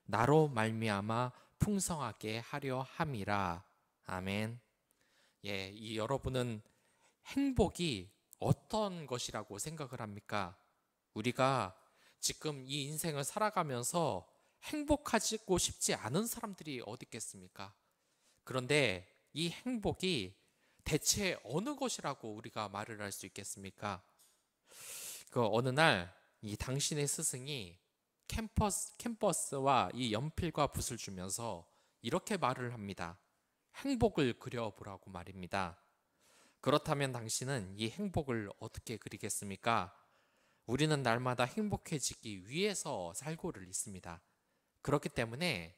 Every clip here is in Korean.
나로 말미암아 풍성하게 하려 함이라. 아멘. 예, 이 여러분은 행복이 어떤 것이라고 생각을 합니까? 우리가 지금 이 인생을 살아가면서 행복하고 싶지 않은 사람들이 어디 있겠습니까? 그런데 이 행복이 대체 어느 것이라고 우리가 말을 할 수 있겠습니까? 그 어느 날 이 당신의 스승이 캠퍼스와 이 연필과 붓을 주면서 이렇게 말을 합니다. 행복을 그려보라고 말입니다. 그렇다면 당신은 이 행복을 어떻게 그리겠습니까? 우리는 날마다 행복해지기 위해서 살고를 있습니다. 그렇기 때문에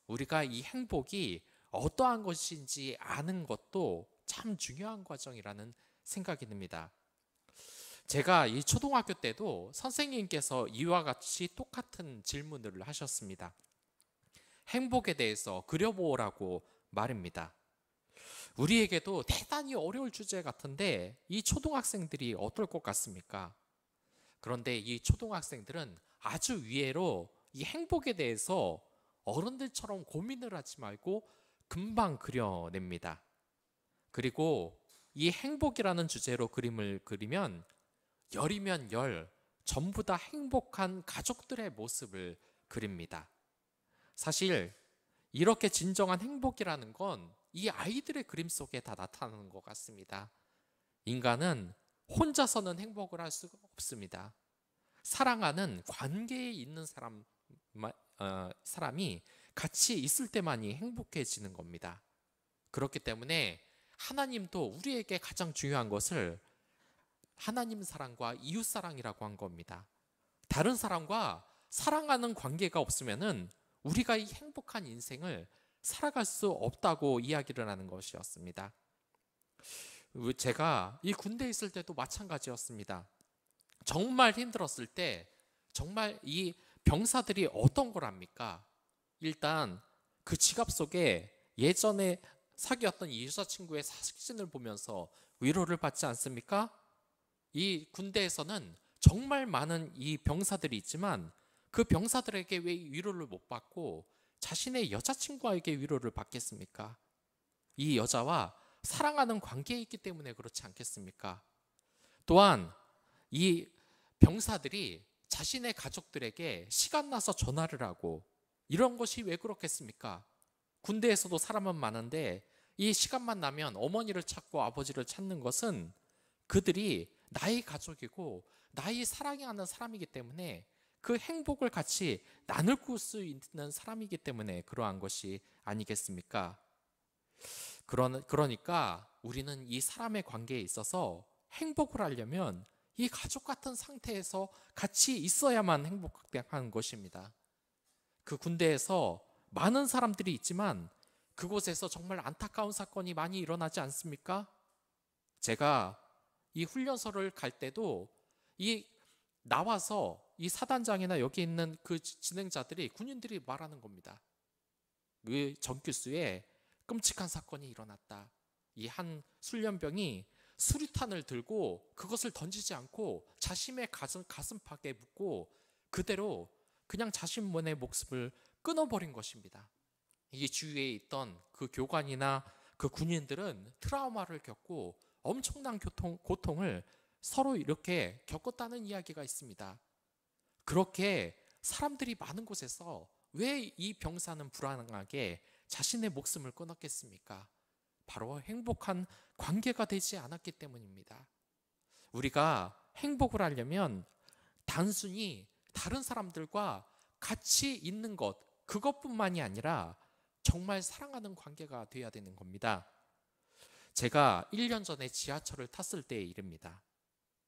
우리가 이 행복이 어떠한 것인지 아는 것도 참 중요한 과정이라는 생각이 듭니다. 제가 이 초등학교 때도 선생님께서 이와 같이 똑같은 질문을 하셨습니다. 행복에 대해서 그려보라고 말입니다. 우리에게도 대단히 어려울 주제 같은데 이 초등학생들이 어떨 것 같습니까? 그런데 이 초등학생들은 아주 위해로 이 행복에 대해서 어른들처럼 고민을 하지 말고 금방 그려냅니다. 그리고 이 행복이라는 주제로 그림을 그리면 열이면 열, 전부 다 행복한 가족들의 모습을 그립니다. 사실 이렇게 진정한 행복이라는 건 이 아이들의 그림 속에 다 나타나는 것 같습니다. 인간은 혼자서는 행복을 할 수가 없습니다. 사랑하는 관계에 있는 사람이 같이 있을 때만이 행복해지는 겁니다. 그렇기 때문에 하나님도 우리에게 가장 중요한 것을 하나님 사랑과 이웃 사랑이라고 한 겁니다. 다른 사람과 사랑하는 관계가 없으면은 우리가 이 행복한 인생을 살아갈 수 없다고 이야기를 하는 것이었습니다. 제가 이 군대에 있을 때도 마찬가지였습니다. 정말 힘들었을 때 정말 이 병사들이 어떤 걸 합니까? 일단 그 지갑 속에 예전에 사귀었던 이 여자친구의 사진을 보면서 위로를 받지 않습니까? 이 군대에서는 정말 많은 이 병사들이 있지만 그 병사들에게 왜 위로를 못 받고 자신의 여자친구에게 위로를 받겠습니까? 이 여자와 사랑하는 관계에 있기 때문에 그렇지 않겠습니까? 또한 이 병사들이 자신의 가족들에게 시간 나서 전화를 하고 이런 것이 왜 그렇겠습니까? 군대에서도 사람은 많은데 이 시간만 나면 어머니를 찾고 아버지를 찾는 것은 그들이 나의 가족이고 나의 사랑하는 사람이기 때문에 그 행복을 같이 나눌 수 있는 사람이기 때문에 그러한 것이 아니겠습니까? 그러니까 우리는 이 사람의 관계에 있어서 행복을 하려면 이 가족 같은 상태에서 같이 있어야만 행복한 것입니다. 그 군대에서 많은 사람들이 있지만 그곳에서 정말 안타까운 사건이 많이 일어나지 않습니까? 제가 이 훈련소를 갈 때도 이 나와서 이 사단장이나 여기 있는 그 진행자들이 군인들이 말하는 겁니다. 그 전교수에 끔찍한 사건이 일어났다. 이 한 훈련병이 수류탄을 들고 그것을 던지지 않고 자신의 가슴팍에 묻고 그대로 그냥 자신의 목숨을 끊어버린 것입니다. 이 주위에 있던 그 교관이나 그 군인들은 트라우마를 겪고 엄청난 고통을 서로 이렇게 겪었다는 이야기가 있습니다. 그렇게 사람들이 많은 곳에서 왜 이 병사는 불안하게 자신의 목숨을 끊었겠습니까? 바로 행복한 관계가 되지 않았기 때문입니다. 우리가 행복을 하려면 단순히 다른 사람들과 같이 있는 것, 그것뿐만이 아니라 정말 사랑하는 관계가 되어야 되는 겁니다. 제가 1년 전에 지하철을 탔을 때의 일입니다.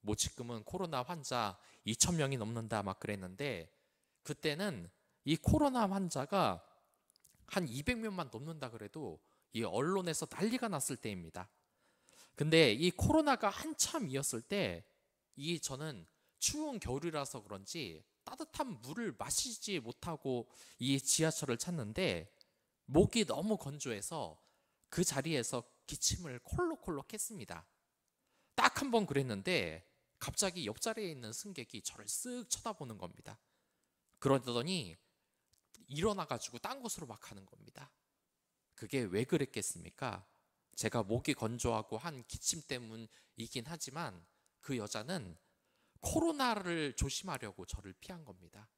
뭐 지금은 코로나 환자 2,000명이 넘는다 막 그랬는데 그때는 이 코로나 환자가 한 200명만 넘는다 그래도 이 언론에서 난리가 났을 때입니다. 근데 이 코로나가 한참이었을 때 저는 추운 겨울이라서 그런지 따뜻한 물을 마시지 못하고 이 지하철을 탔는데 목이 너무 건조해서 그 자리에서 기침을 콜록콜록 했습니다. 딱 한 번 그랬는데 갑자기 옆자리에 있는 승객이 저를 쓱 쳐다보는 겁니다. 그러더니 일어나가지고 딴 곳으로 막 가는 겁니다. 그게 왜 그랬겠습니까? 제가 목이 건조하고 한 기침 때문이긴 하지만 그 여자는 코로나를 조심하려고 저를 피한 겁니다.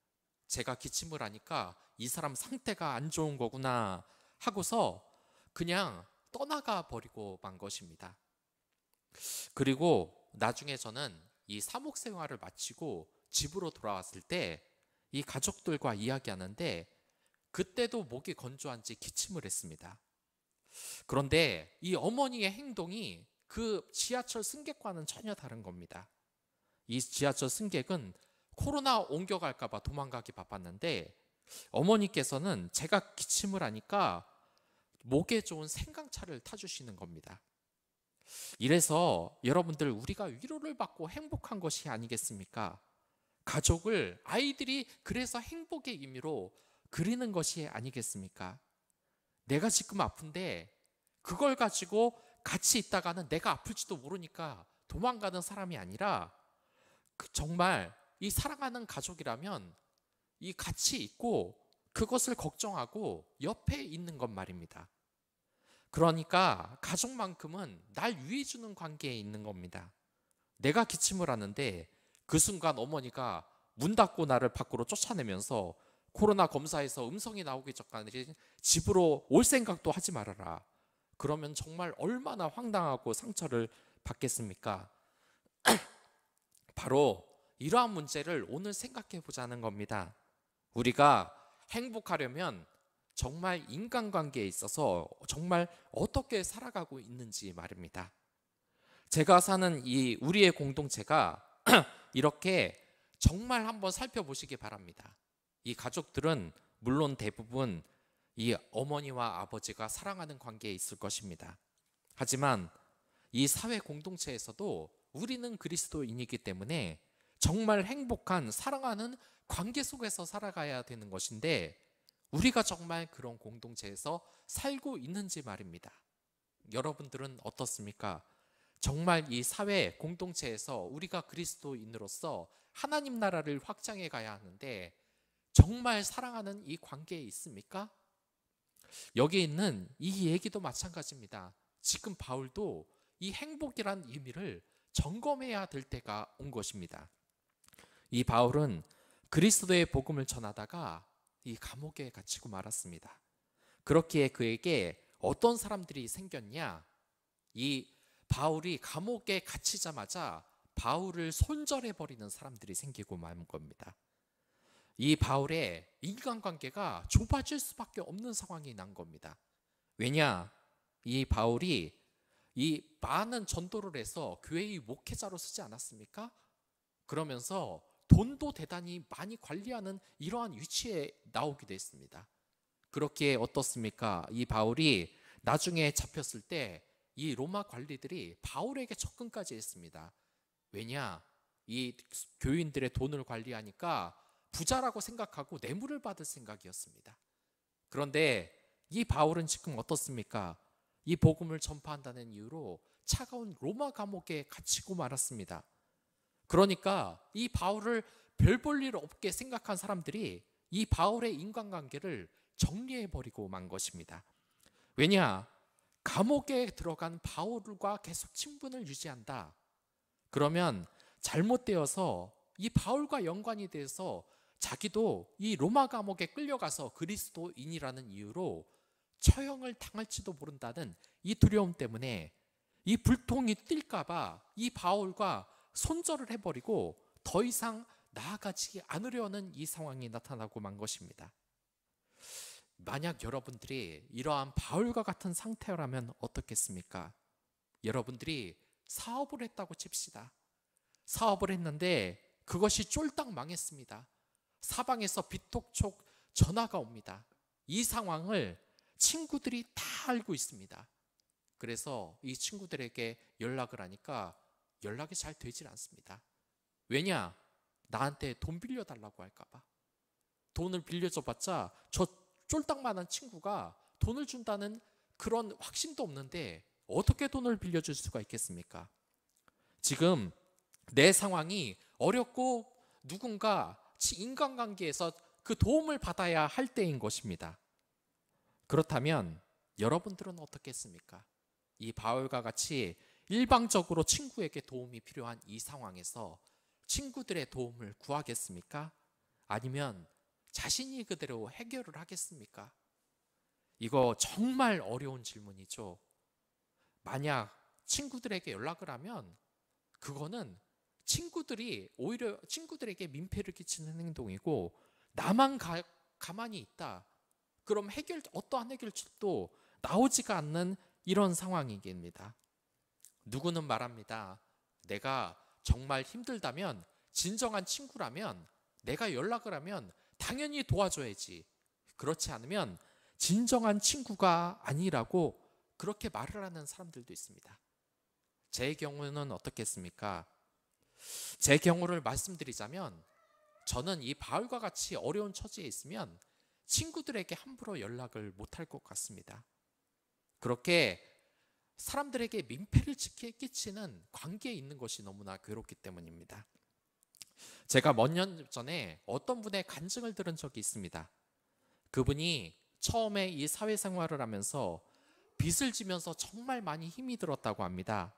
제가 기침을 하니까 이 사람 상태가 안 좋은 거구나 하고서 그냥 떠나가 버리고 만 것입니다. 그리고 나중에 저는 이 사목 생활을 마치고 집으로 돌아왔을 때 이 가족들과 이야기하는데 그때도 목이 건조한지 기침을 했습니다. 그런데 이 어머니의 행동이 그 지하철 승객과는 전혀 다른 겁니다. 이 지하철 승객은 코로나 옮겨갈까 봐 도망가기 바빴는데 어머니께서는 제가 기침을 하니까 목에 좋은 생강차를 타주시는 겁니다. 이래서 여러분들, 우리가 위로를 받고 행복한 것이 아니겠습니까? 가족을 아이들이 그래서 행복의 의미로 그리는 것이 아니겠습니까? 내가 지금 아픈데 그걸 가지고 같이 있다가는 내가 아플지도 모르니까 도망가는 사람이 아니라 정말 이 사랑하는 가족이라면 이 같이 있고 그것을 걱정하고 옆에 있는 것 말입니다. 그러니까 가족만큼은 날 위해 주는 관계에 있는 겁니다. 내가 기침을 하는데 그 순간 어머니가 문 닫고 나를 밖으로 쫓아내면서 코로나 검사에서 음성이 나오기 전까지 집으로 올 생각도 하지 말아라. 그러면 정말 얼마나 황당하고 상처를 받겠습니까? 바로 이러한 문제를 오늘 생각해 보자는 겁니다. 우리가 행복하려면 정말 인간관계에 있어서 정말 어떻게 살아가고 있는지 말입니다. 제가 사는 이 우리의 공동체가 이렇게 정말 한번 살펴보시기 바랍니다. 이 가족들은 물론 대부분 이 어머니와 아버지가 사랑하는 관계에 있을 것입니다. 하지만 이 사회 공동체에서도 우리는 그리스도인이기 때문에 정말 행복한 사랑하는 관계 속에서 살아가야 되는 것인데 우리가 정말 그런 공동체에서 살고 있는지 말입니다. 여러분들은 어떻습니까? 정말 이 사회 공동체에서 우리가 그리스도인으로서 하나님 나라를 확장해 가야 하는데 정말 사랑하는 이 관계에 있습니까? 여기 있는 이 얘기도 마찬가지입니다. 지금 바울도 이 행복이란 의미를 점검해야 될 때가 온 것입니다. 이 바울은 그리스도의 복음을 전하다가 이 감옥에 갇히고 말았습니다. 그렇기에 그에게 어떤 사람들이 생겼냐? 이 바울이 감옥에 갇히자마자 바울을 손절해버리는 사람들이 생기고 만 겁니다. 이 바울의 인간관계가 좁아질 수밖에 없는 상황이 난 겁니다. 왜냐? 이 바울이 이 많은 전도를 해서 교회의 목회자로 쓰지 않았습니까? 그러면서 돈도 대단히 많이 관리하는 이러한 위치에 나오기도 했습니다. 그렇기에 어떻습니까? 이 바울이 나중에 잡혔을 때 이 로마 관리들이 바울에게 접근까지 했습니다. 왜냐? 이 교인들의 돈을 관리하니까 부자라고 생각하고 뇌물을 받을 생각이었습니다. 그런데 이 바울은 지금 어떻습니까? 이 복음을 전파한다는 이유로 차가운 로마 감옥에 갇히고 말았습니다. 그러니까 이 바울을 별 볼 일 없게 생각한 사람들이 이 바울의 인간관계를 정리해버리고 만 것입니다. 왜냐? 감옥에 들어간 바울과 계속 친분을 유지한다. 그러면 잘못되어서 이 바울과 연관이 돼서 자기도 이 로마 감옥에 끌려가서 그리스도인이라는 이유로 처형을 당할지도 모른다는 이 두려움 때문에 이 불통이 뛸까봐 이 바울과 손절을 해버리고 더 이상 나아가지 않으려는 이 상황이 나타나고 만 것입니다. 만약 여러분들이 이러한 바울과 같은 상태라면 어떻겠습니까? 여러분들이 사업을 했다고 칩시다. 사업을 했는데 그것이 쫄딱 망했습니다. 사방에서 비톡촉 전화가 옵니다. 이 상황을 친구들이 다 알고 있습니다. 그래서 이 친구들에게 연락을 하니까 연락이 잘 되질 않습니다. 왜냐? 나한테 돈 빌려달라고 할까봐. 돈을 빌려줘봤자 저 쫄딱만한 친구가 돈을 준다는 그런 확신도 없는데 어떻게 돈을 빌려줄 수가 있겠습니까? 지금 내 상황이 어렵고 누군가 인간관계에서 그 도움을 받아야 할 때인 것입니다. 그렇다면 여러분들은 어떻겠습니까? 이 바울과 같이 일방적으로 친구에게 도움이 필요한 이 상황에서 친구들의 도움을 구하겠습니까? 아니면 자신이 그대로 해결을 하겠습니까? 이거 정말 어려운 질문이죠. 만약 친구들에게 연락을 하면 그거는 친구들이 오히려 친구들에게 민폐를 끼치는 행동이고, 나만 가만히 있다. 그럼 어떠한 해결책도 나오지가 않는 이런 상황이겠습니다. 누구는 말합니다. 내가 정말 힘들다면, 진정한 친구라면 내가 연락을 하면 당연히 도와줘야지. 그렇지 않으면 진정한 친구가 아니라고 그렇게 말을 하는 사람들도 있습니다. 제 경우는 어떻겠습니까? 제 경우를 말씀드리자면, 저는 이 바울과 같이 어려운 처지에 있으면 친구들에게 함부로 연락을 못할 것 같습니다. 그렇게 사람들에게 민폐를 끼치는 관계에 있는 것이 너무나 괴롭기 때문입니다. 제가 몇 년 전에 어떤 분의 간증을 들은 적이 있습니다. 그분이 처음에 이 사회생활을 하면서 빚을 지면서 정말 많이 힘이 들었다고 합니다.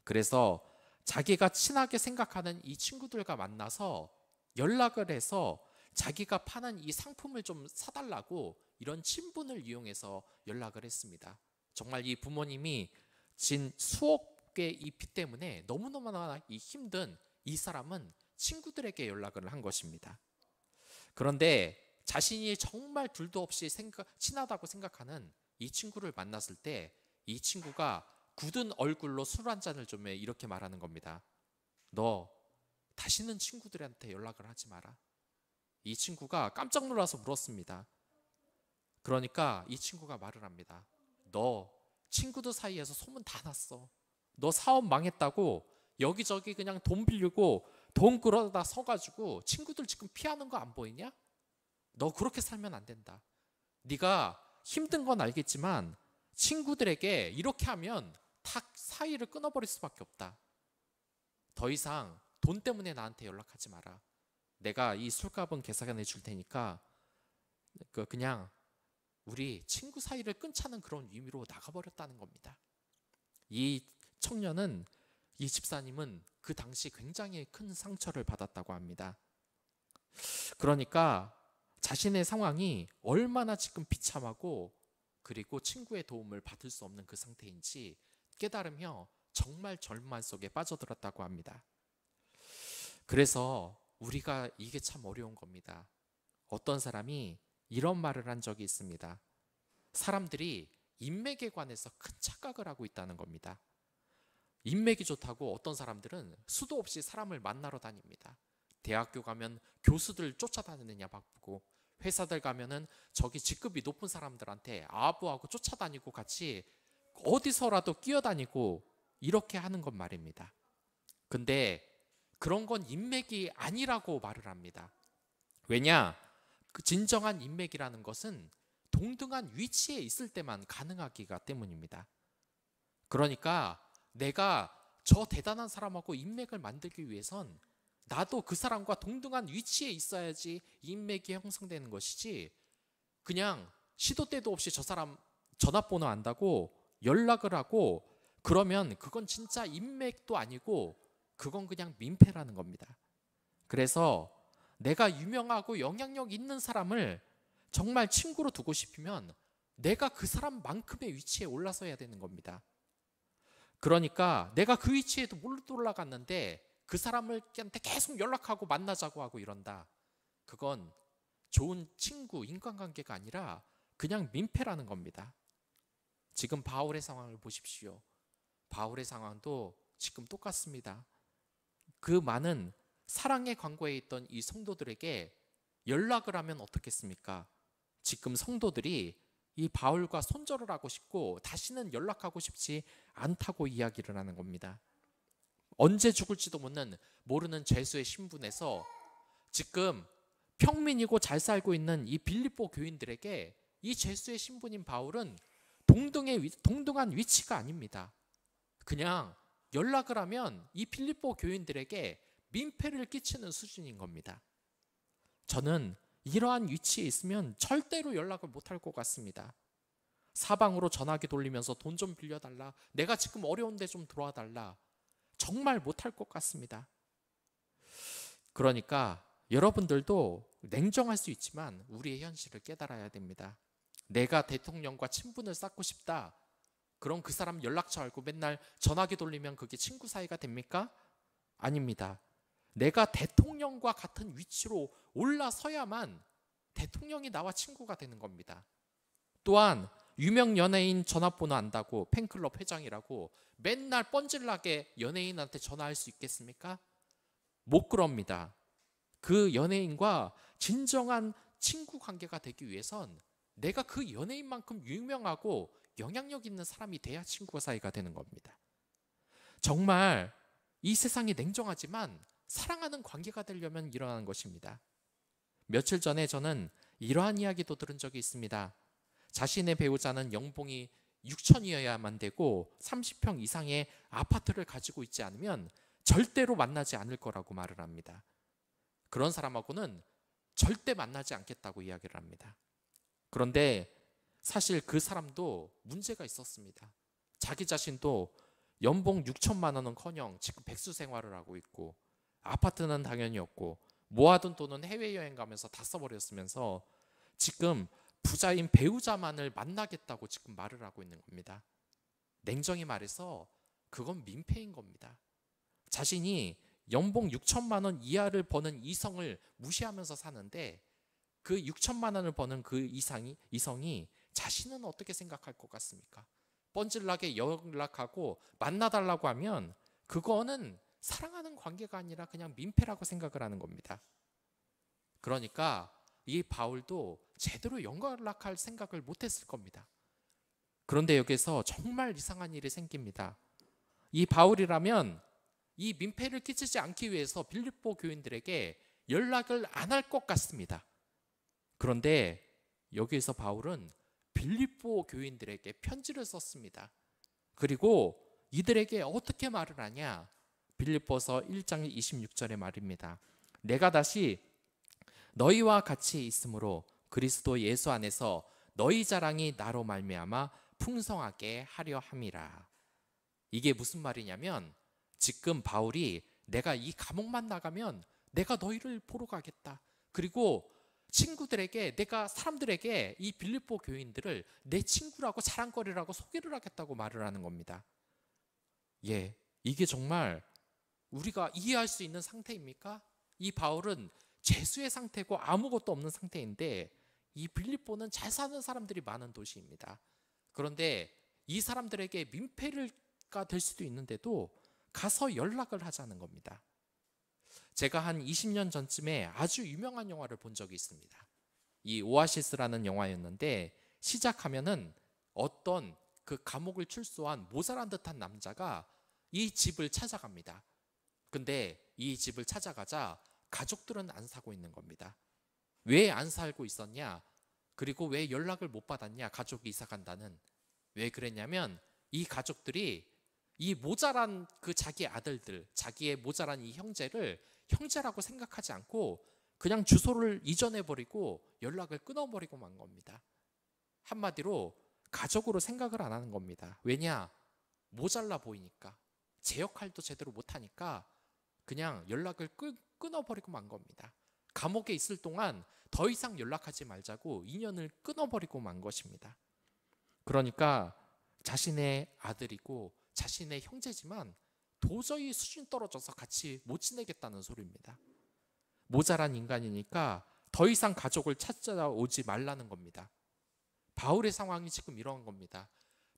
그래서 자기가 친하게 생각하는 이 친구들과 만나서 연락을 해서 자기가 파는 이 상품을 좀 사달라고 이런 친분을 이용해서 연락을 했습니다. 정말 이 부모님이 진 수억 개의 이 빚 때문에 너무너무나 힘든 이 사람은 친구들에게 연락을 한 것입니다. 그런데 자신이 정말 둘도 없이 친하다고 생각하는 이 친구를 만났을 때 이 친구가 굳은 얼굴로 술 한 잔을 좀 이렇게 말하는 겁니다. 너 다시는 친구들한테 연락을 하지 마라. 이 친구가 깜짝 놀라서 물었습니다. 그러니까 이 친구가 말을 합니다. 너 친구들 사이에서 소문 다 났어. 너 사업 망했다고 여기저기 그냥 돈 빌리고 돈 끌어다 서가지고 친구들 지금 피하는 거 안 보이냐? 너 그렇게 살면 안 된다. 네가 힘든 건 알겠지만 친구들에게 이렇게 하면 탁 사이를 끊어버릴 수밖에 없다. 더 이상 돈 때문에 나한테 연락하지 마라. 내가 이 술값은 계산해 줄 테니까 그냥 우리 친구 사이를 끊자는 그런 의미로 나가버렸다는 겁니다. 이 청년은, 이 집사님은 그 당시 굉장히 큰 상처를 받았다고 합니다. 그러니까 자신의 상황이 얼마나 지금 비참하고 그리고 친구의 도움을 받을 수 없는 그 상태인지 깨달으며 정말 절망 속에 빠져들었다고 합니다. 그래서 우리가 이게 참 어려운 겁니다. 어떤 사람이 이런 말을 한 적이 있습니다. 사람들이 인맥에 관해서 큰 착각을 하고 있다는 겁니다. 인맥이 좋다고 어떤 사람들은 수도 없이 사람을 만나러 다닙니다. 대학교 가면 교수들 쫓아다니느냐 바쁘고, 회사들 가면은 저기 직급이 높은 사람들한테 아부하고 쫓아다니고 같이 어디서라도 끼어다니고 이렇게 하는 건 말입니다. 근데 그런 건 인맥이 아니라고 말을 합니다. 왜냐? 그 진정한 인맥이라는 것은 동등한 위치에 있을 때만 가능하기가 때문입니다. 그러니까 내가 저 대단한 사람하고 인맥을 만들기 위해선 나도 그 사람과 동등한 위치에 있어야지 인맥이 형성되는 것이지, 그냥 시도 때도 없이 저 사람 전화번호 안다고 연락을 하고 그러면 그건 진짜 인맥도 아니고 그건 그냥 민폐라는 겁니다. 그래서 내가 유명하고 영향력 있는 사람을 정말 친구로 두고 싶으면 내가 그 사람만큼의 위치에 올라서야 되는 겁니다. 그러니까 내가 그 위치에도 못 올라갔는데 그 사람한테 계속 연락하고 만나자고 하고 이런다. 그건 좋은 친구, 인간관계가 아니라 그냥 민폐라는 겁니다. 지금 바울의 상황을 보십시오. 바울의 상황도 지금 똑같습니다. 그 많은 사랑의 관계에 있던 이 성도들에게 연락을 하면 어떻겠습니까? 지금 성도들이 이 바울과 손절을 하고 싶고 다시는 연락하고 싶지 않다고 이야기를 하는 겁니다. 언제 죽을지도 모르는 죄수의 신분에서 지금 평민이고 잘 살고 있는 이 빌립보 교인들에게 이 죄수의 신분인 바울은 동등한 위치가 아닙니다. 그냥 연락을 하면 이 빌립보 교인들에게 민폐를 끼치는 수준인 겁니다. 저는 이러한 위치에 있으면 절대로 연락을 못할 것 같습니다. 사방으로 전화기 돌리면서 돈 좀 빌려달라, 내가 지금 어려운데 좀 들어와 달라, 정말 못할 것 같습니다. 그러니까 여러분들도 냉정할 수 있지만 우리의 현실을 깨달아야 됩니다. 내가 대통령과 친분을 쌓고 싶다, 그럼 그 사람 연락처 알고 맨날 전화기 돌리면 그게 친구 사이가 됩니까? 아닙니다. 내가 대통령과 같은 위치로 올라서야만 대통령이 나와 친구가 되는 겁니다. 또한 유명 연예인 전화번호 안다고 팬클럽 회장이라고 맨날 뻔질나게 연예인한테 전화할 수 있겠습니까? 못 그럽니다. 그 연예인과 진정한 친구 관계가 되기 위해선 내가 그 연예인만큼 유명하고 영향력 있는 사람이 돼야 친구 사이가 되는 겁니다. 정말 이 세상이 냉정하지만 사랑하는 관계가 되려면 일어나는 것입니다. 며칠 전에 저는 이러한 이야기도 들은 적이 있습니다. 자신의 배우자는 연봉이 6천이어야만 되고 30평 이상의 아파트를 가지고 있지 않으면 절대로 만나지 않을 거라고 말을 합니다. 그런 사람하고는 절대 만나지 않겠다고 이야기를 합니다. 그런데 사실 그 사람도 문제가 있었습니다. 자기 자신도 연봉 6천만 원은커녕 지금 백수 생활을 하고 있고 아파트는 당연히 없고 모아둔 돈은 해외여행 가면서 다 써버렸으면서 지금 부자인 배우자만을 만나겠다고 지금 말을 하고 있는 겁니다. 냉정히 말해서 그건 민폐인 겁니다. 자신이 연봉 6천만 원 이하를 버는 이성을 무시하면서 사는데 그 6천만 원을 버는 그 이성이 자신은 어떻게 생각할 것 같습니까? 뻔질나게 연락하고 만나달라고 하면 그거는 사랑하는 관계가 아니라 그냥 민폐라고 생각을 하는 겁니다. 그러니까 이 바울도 제대로 연락할 생각을 못했을 겁니다. 그런데 여기서 정말 이상한 일이 생깁니다. 이 바울이라면 이 민폐를 끼치지 않기 위해서 빌립보 교인들에게 연락을 안 할 것 같습니다. 그런데 여기에서 바울은 빌립보 교인들에게 편지를 썼습니다. 그리고 이들에게 어떻게 말을 하냐? 빌립보서 1장 26절의 말입니다. 내가 다시 너희와 같이 있으므로 그리스도 예수 안에서 너희 자랑이 나로 말미암아 풍성하게 하려 함이라. 이게 무슨 말이냐면 지금 바울이 내가 이 감옥만 나가면 내가 너희를 보러 가겠다. 그리고 친구들에게 내가 사람들에게 이 빌립보 교인들을 내 친구라고 자랑거리라고 소개를 하겠다고 말을 하는 겁니다. 예, 이게 정말 우리가 이해할 수 있는 상태입니까? 이 바울은 죄수의 상태고 아무것도 없는 상태인데 이 빌립보는 잘 사는 사람들이 많은 도시입니다. 그런데 이 사람들에게 민폐가 될 수도 있는데도 가서 연락을 하자는 겁니다. 제가 한 20년 전쯤에 아주 유명한 영화를 본 적이 있습니다. 이 오아시스라는 영화였는데 시작하면은 어떤 그 감옥을 출소한 모자란 듯한 남자가 이 집을 찾아갑니다. 근데 이 집을 찾아가자 가족들은 안 사고 있는 겁니다. 왜 안 살고 있었냐? 그리고 왜 연락을 못 받았냐? 가족이 이사 간다는. 왜 그랬냐면 이 가족들이 이 모자란 그 자기 아들들, 자기의 모자란 이 형제를 형제라고 생각하지 않고 그냥 주소를 이전해버리고 연락을 끊어버리고 만 겁니다. 한마디로 가족으로 생각을 안 하는 겁니다. 왜냐? 모자라 보이니까. 제 역할도 제대로 못하니까 그냥 연락을 끊어버리고 만 겁니다. 감옥에 있을 동안 더 이상 연락하지 말자고 인연을 끊어버리고 만 것입니다. 그러니까 자신의 아들이고 자신의 형제지만 도저히 수준 떨어져서 같이 못 지내겠다는 소리입니다. 모자란 인간이니까 더 이상 가족을 찾아오지 말라는 겁니다. 바울의 상황이 지금 이런 겁니다.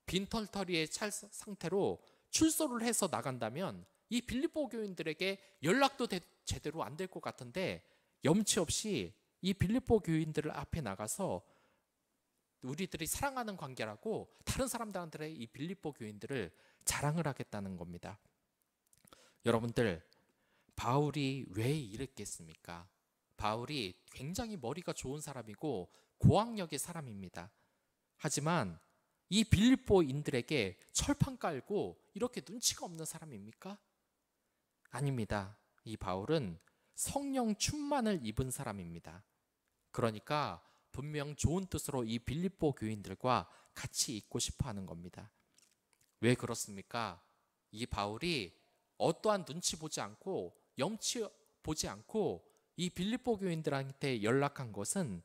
빈털터리의 상태로 출소를 해서 나간다면 이 빌립보 교인들에게 연락도 제대로 안 될 것 같은데 염치 없이 이 빌립보 교인들을 앞에 나가서 우리들이 사랑하는 관계라고 다른 사람들한테 이 빌립보 교인들을 자랑을 하겠다는 겁니다. 여러분들, 바울이 왜 이랬겠습니까? 바울이 굉장히 머리가 좋은 사람이고 고학력의 사람입니다. 하지만 이 빌립보인들에게 철판 깔고 이렇게 눈치가 없는 사람입니까? 아닙니다. 이 바울은 성령 충만을 입은 사람입니다. 그러니까 분명 좋은 뜻으로 이 빌립보 교인들과 같이 있고 싶어 하는 겁니다. 왜 그렇습니까? 이 바울이 어떠한 눈치 보지 않고 염치 보지 않고 이 빌립보 교인들한테 연락한 것은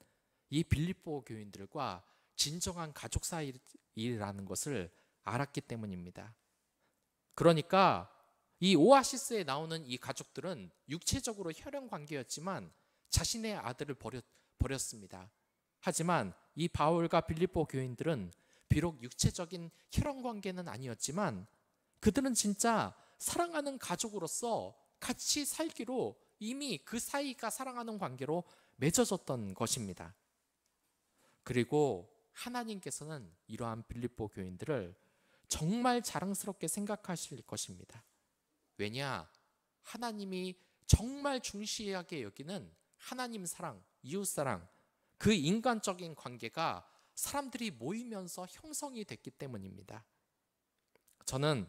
이 빌립보 교인들과 진정한 가족 사이라는 것을 알았기 때문입니다. 그러니까 이 오아시스에 나오는 이 가족들은 육체적으로 혈연 관계였지만 자신의 아들을 버렸습니다. 하지만 이 바울과 빌립보 교인들은 비록 육체적인 혈연 관계는 아니었지만 그들은 진짜 사랑하는 가족으로서 같이 살기로 이미 그 사이가 사랑하는 관계로 맺어졌던 것입니다. 그리고 하나님께서는 이러한 빌립보 교인들을 정말 자랑스럽게 생각하실 것입니다. 왜냐? 하나님이 정말 중시하게 여기는 하나님 사랑, 이웃 사랑, 그 인간적인 관계가 사람들이 모이면서 형성이 됐기 때문입니다. 저는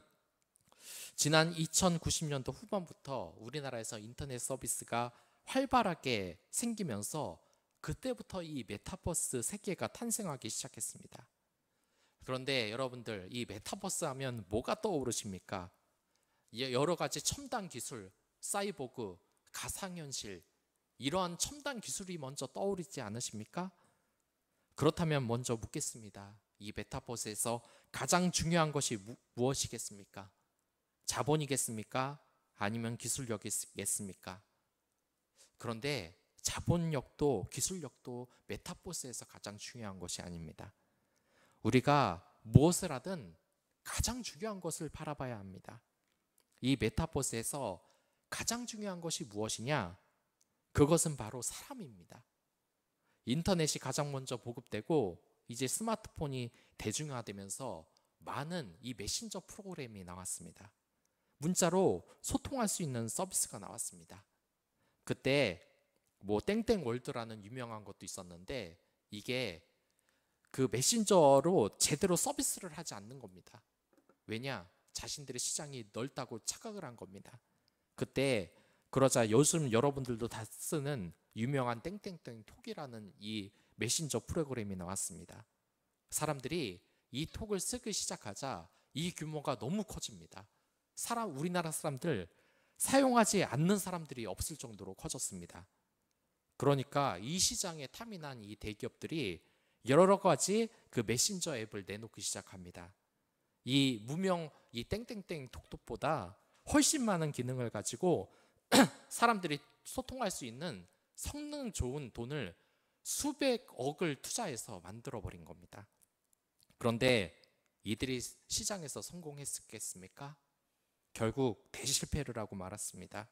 지난 2090년도 후반부터 우리나라에서 인터넷 서비스가 활발하게 생기면서 그때부터 이 메타버스 세계가 탄생하기 시작했습니다. 그런데 여러분들, 이 메타버스 하면 뭐가 떠오르십니까? 여러 가지 첨단 기술, 사이보그, 가상현실, 이러한 첨단 기술이 먼저 떠오르지 않으십니까? 그렇다면 먼저 묻겠습니다. 이 메타버스에서 가장 중요한 것이 무엇이겠습니까? 자본이겠습니까? 아니면 기술력이겠습니까? 그런데 자본력도 기술력도 메타버스에서 가장 중요한 것이 아닙니다. 우리가 무엇을 하든 가장 중요한 것을 바라봐야 합니다. 이 메타버스에서 가장 중요한 것이 무엇이냐? 그것은 바로 사람입니다. 인터넷이 가장 먼저 보급되고 이제 스마트폰이 대중화되면서 많은 이 메신저 프로그램이 나왔습니다. 문자로 소통할 수 있는 서비스가 나왔습니다. 그때 뭐 땡땡월드라는 유명한 것도 있었는데 이게 그 메신저로 제대로 서비스를 하지 않는 겁니다. 왜냐? 자신들의 시장이 넓다고 착각을 한 겁니다. 그때 그러자 요즘 여러분들도 다 쓰는 유명한 땡땡땡 톡이라는 이 메신저 프로그램이 나왔습니다. 사람들이 이 톡을 쓰기 시작하자 이 규모가 너무 커집니다. 우리나라 사람들 사용하지 않는 사람들이 없을 정도로 커졌습니다. 그러니까 이 시장에 탐이 난 이 대기업들이 여러 가지 그 메신저 앱을 내놓기 시작합니다. 이 무명 이 땡땡땡 톡톡보다 훨씬 많은 기능을 가지고 사람들이 소통할 수 있는 성능 좋은 돈을 수백억을 투자해서 만들어버린 겁니다. 그런데 이들이 시장에서 성공했겠습니까? 결국 대실패를 하고 말았습니다.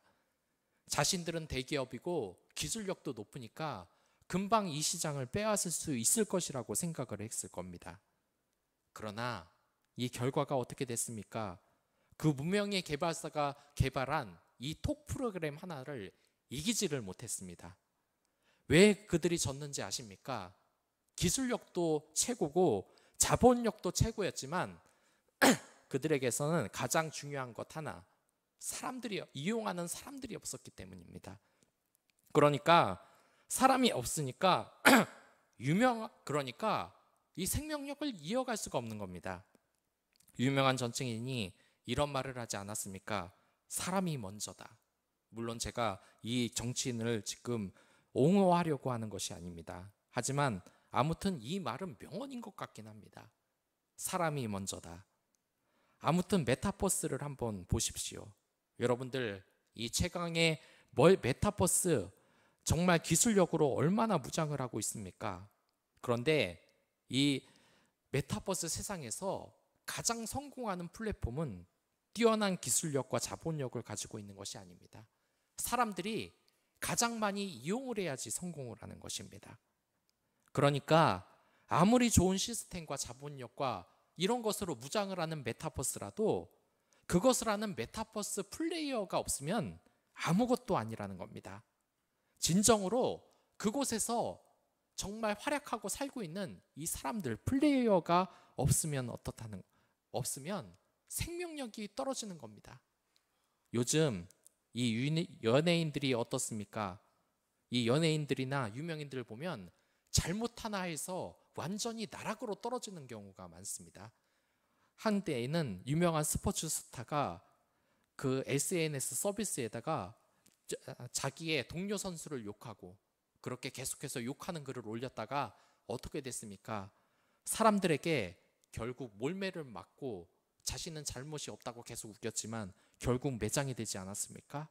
자신들은 대기업이고 기술력도 높으니까 금방 이 시장을 빼앗을 수 있을 것이라고 생각을 했을 겁니다. 그러나 이 결과가 어떻게 됐습니까? 그 무명의 개발사가 개발한 이 톡 프로그램 하나를 이기지를 못했습니다. 왜 그들이 졌는지 아십니까? 기술력도 최고고 자본력도 최고였지만 그들에게서는 가장 중요한 것 하나, 이용하는 사람들이 없었기 때문입니다. 그러니까 사람이 없으니까 그러니까 이 생명력을 이어갈 수가 없는 겁니다. 유명한 정치인이 이런 말을 하지 않았습니까? 사람이 먼저다. 물론 제가 이 정치인을 지금 옹호하려고 하는 것이 아닙니다. 하지만 아무튼 이 말은 명언인 것 같긴 합니다. 사람이 먼저다. 아무튼 메타버스를 한번 보십시오. 여러분들 이 최강의 메타버스 정말 기술력으로 얼마나 무장을 하고 있습니까? 그런데 이 메타버스 세상에서 가장 성공하는 플랫폼은 뛰어난 기술력과 자본력을 가지고 있는 것이 아닙니다. 사람들이 가장 많이 이용을 해야지 성공을 하는 것입니다. 그러니까 아무리 좋은 시스템과 자본력과 이런 것으로 무장을 하는 메타버스라도 그것을 하는 메타버스 플레이어가 없으면 아무것도 아니라는 겁니다. 진정으로 그곳에서 정말 활약하고 살고 있는 이 사람들, 플레이어가 없으면 생명력이 떨어지는 겁니다. 요즘 이 연예인들이 어떻습니까? 이 연예인들이나 유명인들을 보면 잘못 하나 해서 완전히 나락으로 떨어지는 경우가 많습니다. 한때에는 유명한 스포츠 스타가 그 SNS 서비스에다가 자기의 동료 선수를 욕하고 그렇게 계속해서 욕하는 글을 올렸다가 어떻게 됐습니까? 사람들에게 결국 몰매를 맞고 자신은 잘못이 없다고 계속 우겼지만 결국 매장이 되지 않았습니까?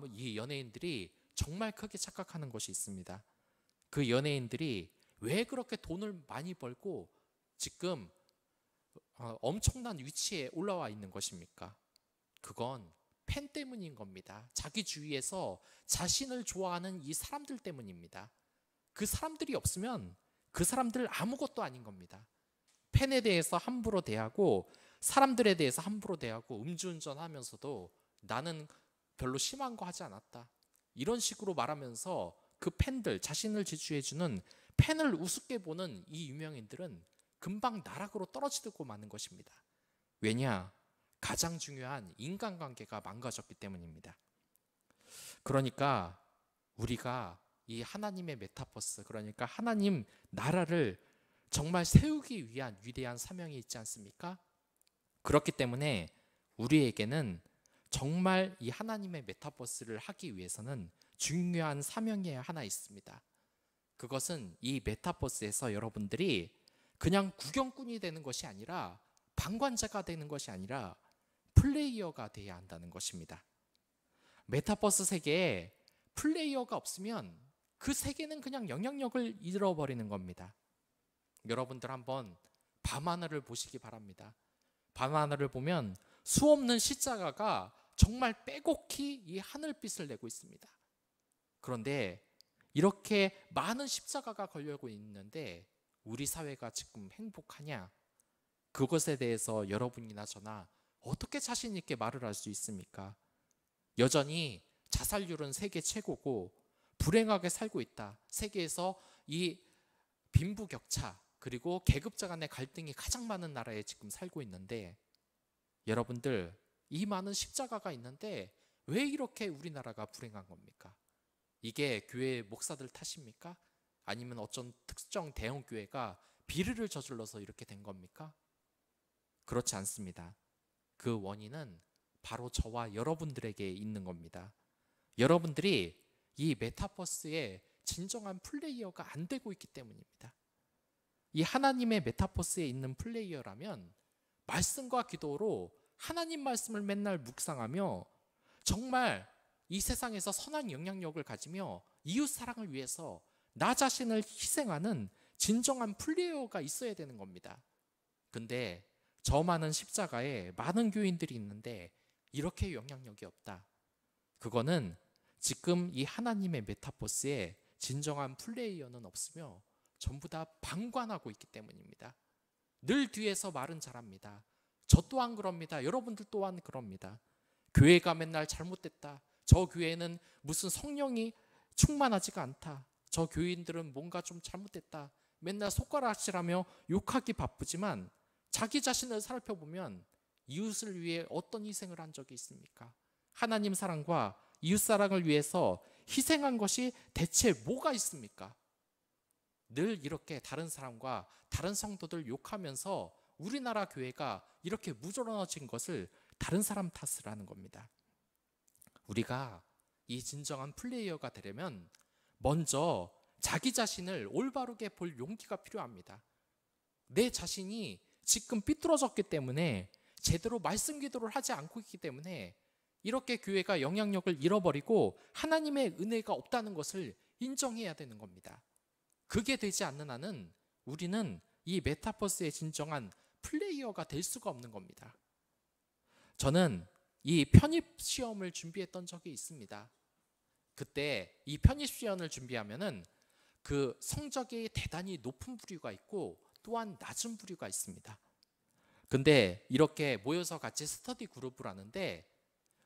이 연예인들이 정말 크게 착각하는 것이 있습니다. 그 연예인들이 왜 그렇게 돈을 많이 벌고 지금 엄청난 위치에 올라와 있는 것입니까? 그건 팬 때문인 겁니다. 자기 주위에서 자신을 좋아하는 이 사람들 때문입니다. 그 사람들이 없으면 그 사람들 아무것도 아닌 겁니다. 팬에 대해서 함부로 대하고 사람들에 대해서 함부로 대하고 음주운전하면서도 나는 별로 심한 거 하지 않았다, 이런 식으로 말하면서 그 팬들, 자신을 지지해주는 팬을 우습게 보는 이 유명인들은 금방 나락으로 떨어지고 마는 것입니다. 왜냐? 가장 중요한 인간관계가 망가졌기 때문입니다. 그러니까 우리가 이 하나님의 메타버스, 그러니까 하나님 나라를 정말 세우기 위한 위대한 사명이 있지 않습니까? 그렇기 때문에 우리에게는 정말 이 하나님의 메타버스를 하기 위해서는 중요한 사명이 하나 있습니다. 그것은 이 메타버스에서 여러분들이 그냥 구경꾼이 되는 것이 아니라, 방관자가 되는 것이 아니라 플레이어가 되어야 한다는 것입니다. 메타버스 세계에 플레이어가 없으면 그 세계는 그냥 영향력을 잃어버리는 겁니다. 여러분들 한번 밤하늘을 보시기 바랍니다. 밤하늘을 보면 수없는 십자가가 정말 빼곡히 이 하늘빛을 내고 있습니다. 그런데 이렇게 많은 십자가가 걸려고 있는데 우리 사회가 지금 행복하냐? 그것에 대해서 여러분이나 저나 어떻게 자신 있게 말을 할 수 있습니까? 여전히 자살률은 세계 최고고 불행하게 살고 있다. 세계에서 이 빈부격차 그리고 계급자 간의 갈등이 가장 많은 나라에 지금 살고 있는데, 여러분들 이 많은 십자가가 있는데 왜 이렇게 우리나라가 불행한 겁니까? 이게 교회 목사들 탓입니까? 아니면 어떤 특정 대형 교회가 비리를 저질러서 이렇게 된 겁니까? 그렇지 않습니다. 그 원인은 바로 저와 여러분들에게 있는 겁니다. 여러분들이 이 메타버스의 진정한 플레이어가 안 되고 있기 때문입니다. 이 하나님의 메타버스에 있는 플레이어라면 말씀과 기도로 하나님 말씀을 맨날 묵상하며 정말 이 세상에서 선한 영향력을 가지며 이웃 사랑을 위해서 나 자신을 희생하는 진정한 플레이어가 있어야 되는 겁니다. 근데 저 많은 십자가에 많은 교인들이 있는데 이렇게 영향력이 없다. 그거는 지금 이 하나님의 메타버스에 진정한 플레이어는 없으며 전부 다 방관하고 있기 때문입니다. 늘 뒤에서 말은 잘합니다. 저 또한 그럽니다. 여러분들 또한 그럽니다. 교회가 맨날 잘못됐다. 저 교회는 무슨 성령이 충만하지가 않다. 저 교인들은 뭔가 좀 잘못됐다. 맨날 손가락질하며 욕하기 바쁘지만 자기 자신을 살펴보면 이웃을 위해 어떤 희생을 한 적이 있습니까? 하나님 사랑과 이웃 사랑을 위해서 희생한 것이 대체 뭐가 있습니까? 늘 이렇게 다른 사람과 다른 성도들 욕하면서 우리나라 교회가 이렇게 무너진 것을 다른 사람 탓을 하는 겁니다. 우리가 이 진정한 플레이어가 되려면 먼저 자기 자신을 올바르게 볼 용기가 필요합니다. 내 자신이 지금 삐뚤어졌기 때문에 제대로 말씀 기도를 하지 않고 있기 때문에 이렇게 교회가 영향력을 잃어버리고 하나님의 은혜가 없다는 것을 인정해야 되는 겁니다. 그게 되지 않는 한은 우리는 이 메타버스의 진정한 플레이어가 될 수가 없는 겁니다. 저는 이 편입시험을 준비했던 적이 있습니다. 그때 이 편입시험을 준비하면은 그 성적이 대단히 높은 부류가 있고 또한 낮은 부류가 있습니다. 근데 이렇게 모여서 같이 스터디 그룹을 하는데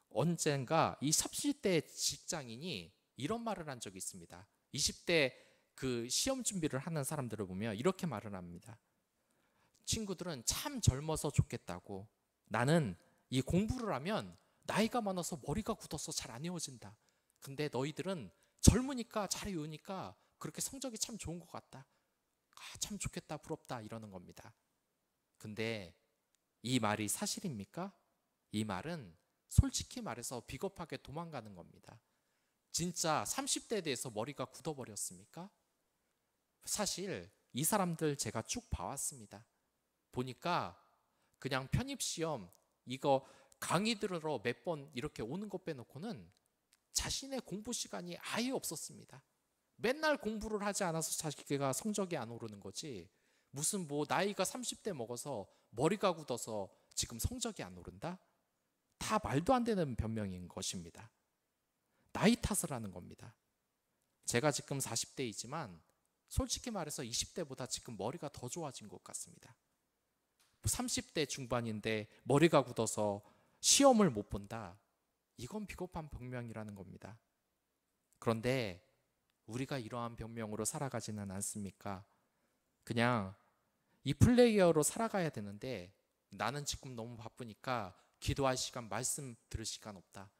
언젠가 이 30대 직장인이 이런 말을 한 적이 있습니다. 20대 그 시험 준비를 하는 사람들을 보면 이렇게 말을 합니다. 친구들은 참 젊어서 좋겠다고. 나는 이 공부를 하면 나이가 많아서 머리가 굳어서 잘 안 외워진다. 근데 너희들은 젊으니까 잘 이루니까 그렇게 성적이 참 좋은 것 같다. 참 좋겠다, 부럽다 이러는 겁니다. 근데 이 말이 사실입니까? 이 말은 솔직히 말해서 비겁하게 도망가는 겁니다. 진짜 30대에 대해서 머리가 굳어버렸습니까? 사실 이 사람들 제가 쭉 봐왔습니다. 보니까 그냥 편입시험 이거 강의 들으러 몇 번 이렇게 오는 것 빼놓고는 자신의 공부 시간이 아예 없었습니다. 맨날 공부를 하지 않아서 자기가 성적이 안 오르는 거지, 무슨 뭐 나이가 30대 먹어서 머리가 굳어서 지금 성적이 안 오른다? 다 말도 안 되는 변명인 것입니다. 나이 탓을 하는 겁니다. 제가 지금 40대이지만 솔직히 말해서 20대보다 지금 머리가 더 좋아진 것 같습니다. 30대 중반인데 머리가 굳어서 시험을 못 본다. 이건 비겁한 변명이라는 겁니다. 그런데 우리가 이러한 변명으로 살아가지는 않습니까? 그냥 이 플레이어로 살아가야 되는데 나는 지금 너무 바쁘니까 기도할 시간, 말씀 들을 시간 없다.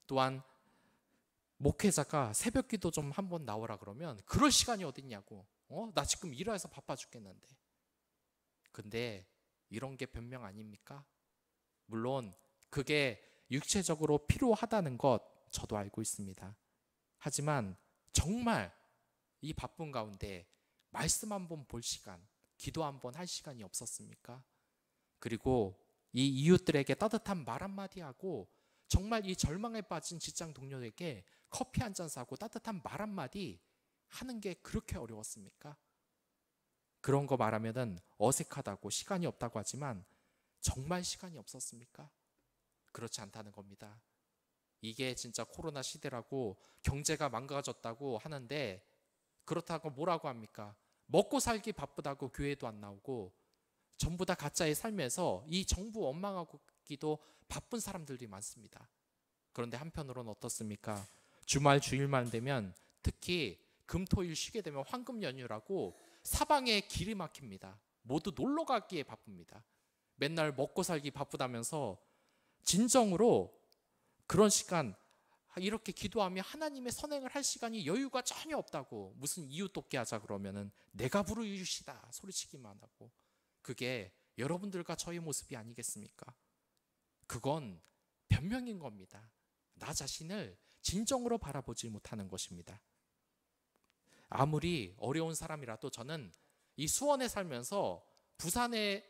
또한 목회자가 새벽 기도 좀 한번 나오라 그러면 그럴 시간이 어딨냐고. 나 지금 일해서 바빠 죽겠는데. 근데 이런 게 변명 아닙니까? 물론 그게 육체적으로 필요하다는 것 저도 알고 있습니다. 하지만 정말 이 바쁜 가운데 말씀 한번 볼 시간, 기도 한번 할 시간이 없었습니까? 그리고 이 이웃들에게 따뜻한 말 한마디 하고 정말 이 절망에 빠진 직장 동료에게 커피 한 잔 사고 따뜻한 말 한마디 하는 게 그렇게 어려웠습니까? 그런 거 말하면은 어색하다고, 시간이 없다고 하지만 정말 시간이 없었습니까? 그렇지 않다는 겁니다. 이게 진짜 코로나 시대라고 경제가 망가졌다고 하는데 그렇다고 뭐라고 합니까? 먹고 살기 바쁘다고 교회도 안 나오고 전부 다 가짜의 삶에서 이 정부 원망하기도 바쁜 사람들이 많습니다. 그런데 한편으로는 어떻습니까? 주말 주일만 되면, 특히 금토일 쉬게 되면 황금 연휴라고 사방에 길이 막힙니다. 모두 놀러 가기에 바쁩니다. 맨날 먹고 살기 바쁘다면서 진정으로 그런 시간, 이렇게 기도하며 하나님의 선행을 할 시간이 여유가 전혀 없다고, 무슨 이웃 돕기 하자 그러면은 내가 부르 이웃이다 소리치기만 하고, 그게 여러분들과 저의 모습이 아니겠습니까? 그건 변명인 겁니다. 나 자신을 진정으로 바라보지 못하는 것입니다. 아무리 어려운 사람이라도 저는 이 수원에 살면서 부산에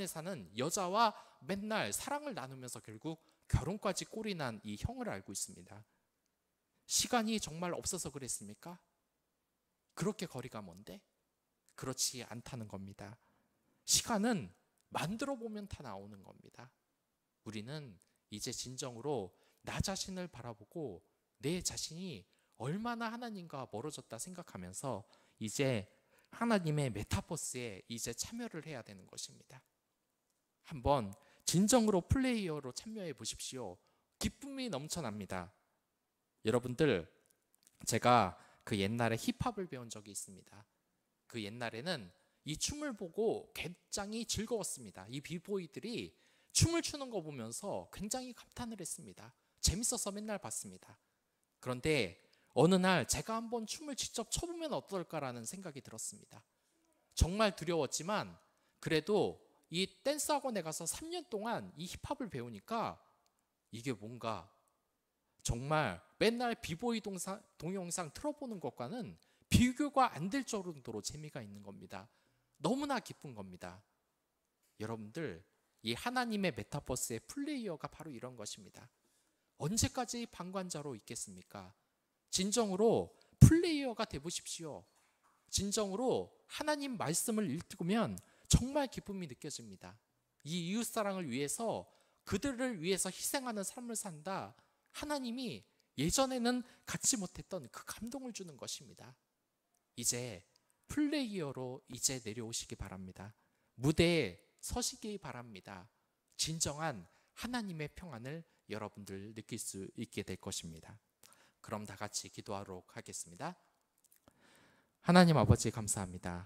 사는 여자와 맨날 사랑을 나누면서 결국 결혼까지 꼴이 난 이 형을 알고 있습니다. 시간이 정말 없어서 그랬습니까? 그렇게 거리가 먼데? 그렇지 않다는 겁니다. 시간은 만들어 보면 다 나오는 겁니다. 우리는 이제 진정으로 나 자신을 바라보고 내 자신이 얼마나 하나님과 멀어졌다 생각하면서 이제 하나님의 메타버스에 이제 참여를 해야 되는 것입니다. 한번 진정으로 플레이어로 참여해 보십시오. 기쁨이 넘쳐납니다. 여러분들, 제가 그 옛날에 힙합을 배운 적이 있습니다. 그 옛날에는 이 춤을 보고 굉장히 즐거웠습니다. 이 비보이들이 춤을 추는 거 보면서 굉장히 감탄을 했습니다. 재밌어서 맨날 봤습니다. 그런데 어느 날 제가 한번 춤을 직접 춰보면 어떨까라는 생각이 들었습니다. 정말 두려웠지만 그래도 이 댄스 학원에 가서 3년 동안 이 힙합을 배우니까 이게 뭔가 정말 맨날 비보이 동영상 틀어보는 것과는 비교가 안 될 정도로 재미가 있는 겁니다. 너무나 기쁜 겁니다. 여러분들, 이 하나님의 메타버스의 플레이어가 바로 이런 것입니다. 언제까지 방관자로 있겠습니까? 진정으로 플레이어가 되보십시오. 진정으로 하나님 말씀을 읽으면 정말 기쁨이 느껴집니다. 이 이웃사랑을 위해서, 그들을 위해서 희생하는 삶을 산다. 하나님이 예전에는 갖지 못했던 그 감동을 주는 것입니다. 이제 플레이어로 이제 내려오시기 바랍니다. 무대에 서시기 바랍니다. 진정한 하나님의 평안을 여러분들 느낄 수 있게 될 것입니다. 그럼 다 같이 기도하도록 하겠습니다. 하나님 아버지 감사합니다.